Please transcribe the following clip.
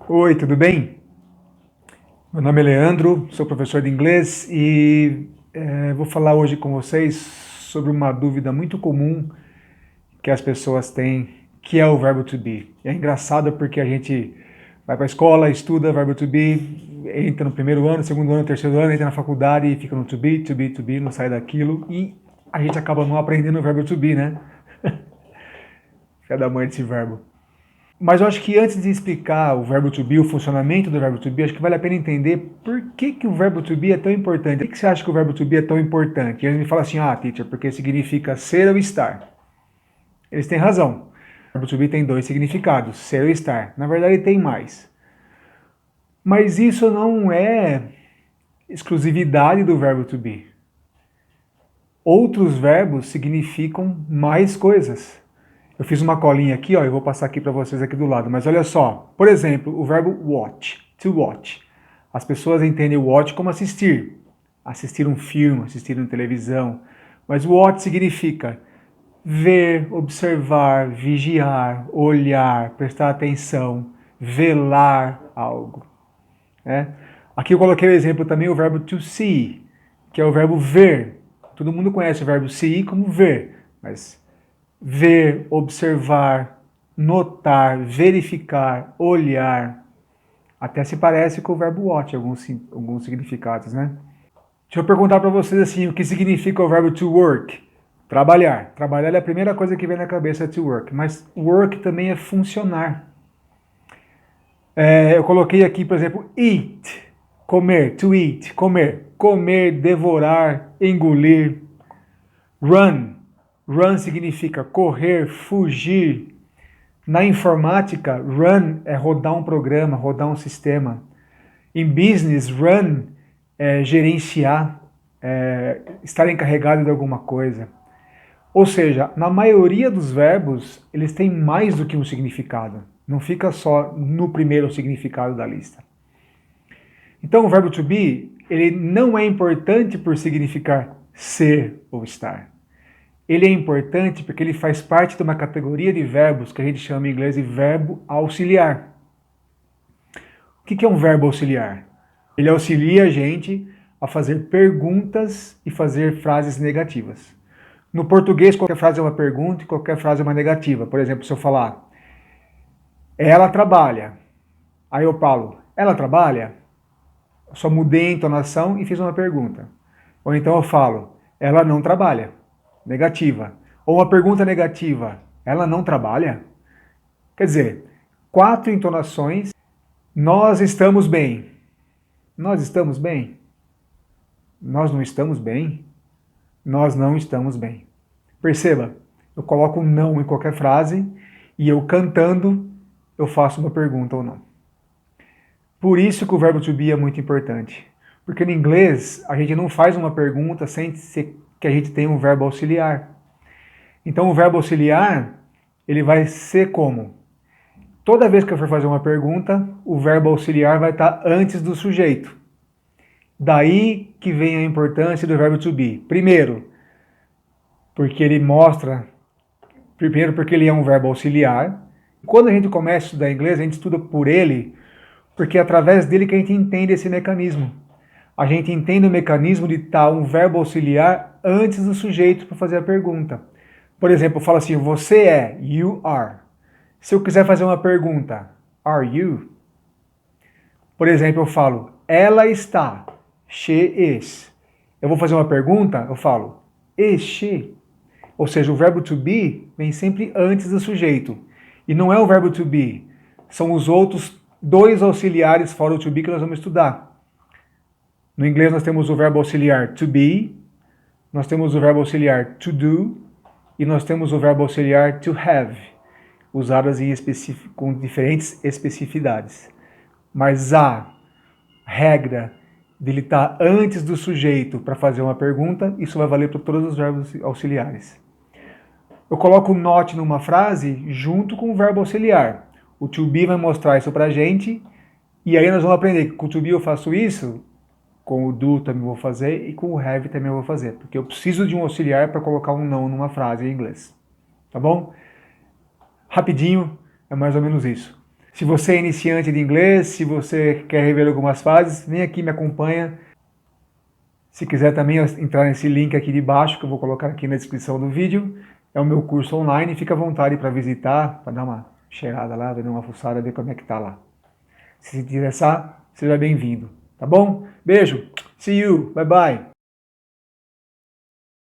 Oi, tudo bem? Meu nome é Leandro, sou professor de inglês e vou falar hoje com vocês sobre uma dúvida muito comum que as pessoas têm, que é o verbo to be. É engraçado porque a gente vai para a escola, estuda verbo to be, entra no primeiro ano, segundo ano, terceiro ano, entra na faculdade e fica no to be, to be, to be, não sai daquilo e a gente acaba não aprendendo o verbo to be, né? Filha da mãe desse verbo. Mas eu acho que antes de explicar o verbo to be, o funcionamento do verbo to be, acho que vale a pena entender por que o verbo to be é tão importante. Por que você acha que o verbo to be é tão importante? E eles me falam assim, teacher, porque significa ser ou estar. Eles têm razão. O verbo to be tem dois significados, ser ou estar. Na verdade, tem mais. Mas isso não é exclusividade do verbo to be. Outros verbos significam mais coisas. Eu fiz uma colinha aqui, ó, eu vou passar aqui para vocês aqui do lado. Mas olha só, por exemplo, o verbo watch, to watch. As pessoas entendem o watch como assistir, assistir um filme, assistir uma televisão. Mas o watch significa ver, observar, vigiar, olhar, prestar atenção, velar algo. Né? Aqui eu coloquei o exemplo também o verbo to see, que é o verbo ver. Todo mundo conhece o verbo see como ver, mas ver, observar, notar, verificar, olhar, até se parece com o verbo watch, alguns significados, né? Deixa eu perguntar para vocês assim, o que significa o verbo to work? Trabalhar. Trabalhar é a primeira coisa que vem na cabeça, to work. Mas work também é funcionar. Eu coloquei aqui, por exemplo, eat, comer, to eat, comer. Comer, devorar, engolir. Run. Run significa correr, fugir. Na informática, run é rodar um programa, rodar um sistema. Em business, run é gerenciar, estar encarregado de alguma coisa. Ou seja, na maioria dos verbos, eles têm mais do que um significado. Não fica só no primeiro significado da lista. Então, o verbo to be, ele não é importante por significar ser ou estar. Ele é importante porque ele faz parte de uma categoria de verbos que a gente chama em inglês de verbo auxiliar. O que é um verbo auxiliar? Ele auxilia a gente a fazer perguntas e fazer frases negativas. No português, qualquer frase é uma pergunta e qualquer frase é uma negativa. Por exemplo, se eu falar, ela trabalha. Aí eu falo, ela trabalha? Eu só mudei a entonação e fiz uma pergunta. Ou então eu falo, ela não trabalha. Negativa. Ou uma pergunta negativa, ela não trabalha? Quer dizer, quatro entonações. Nós estamos bem. Nós estamos bem? Nós não estamos bem? Nós não estamos bem. Perceba, eu coloco um não em qualquer frase e eu cantando, eu faço uma pergunta ou não. Por isso que o verbo to be é muito importante. Porque no inglês, a gente não faz uma pergunta sem que a gente tenha um verbo auxiliar. Então o verbo auxiliar, ele vai ser como? Toda vez que eu for fazer uma pergunta, o verbo auxiliar vai estar antes do sujeito. Daí que vem a importância do verbo to be. Primeiro, porque ele mostra, primeiro porque ele é um verbo auxiliar. Quando a gente começa a estudar inglês, a gente estuda por ele, porque é através dele que a gente entende esse mecanismo. A gente entende o mecanismo de estar um verbo auxiliar antes do sujeito para fazer a pergunta. Por exemplo, eu falo assim, você é, you are. Se eu quiser fazer uma pergunta, are you? Por exemplo, eu falo, ela está, she is. Eu vou fazer uma pergunta, eu falo, is she? Ou seja, o verbo to be vem sempre antes do sujeito. E não é o verbo to be, são os outros dois auxiliares fora o to be que nós vamos estudar. No inglês nós temos o verbo auxiliar to be, nós temos o verbo auxiliar to do e nós temos o verbo auxiliar to have, usadas com diferentes especificidades. Mas a regra dele estar antes do sujeito para fazer uma pergunta, isso vai valer para todos os verbos auxiliares. Eu coloco o not numa frase junto com o verbo auxiliar. O to be vai mostrar isso pra gente, e aí nós vamos aprender que com o to be eu faço isso, com o do também vou fazer, e com o have também vou fazer, porque eu preciso de um auxiliar para colocar um não numa frase em inglês. Tá bom? Rapidinho, é mais ou menos isso. Se você é iniciante de inglês, se você quer rever algumas fases, vem aqui, me acompanha. Se quiser também entrar nesse link aqui de baixo, que eu vou colocar aqui na descrição do vídeo, é o meu curso online, fica à vontade para visitar, para dar uma cheirada lá, dar uma fuçada, ver como é que tá lá. Se interessar, seja bem-vindo, tá bom? Beijo, see you, bye bye.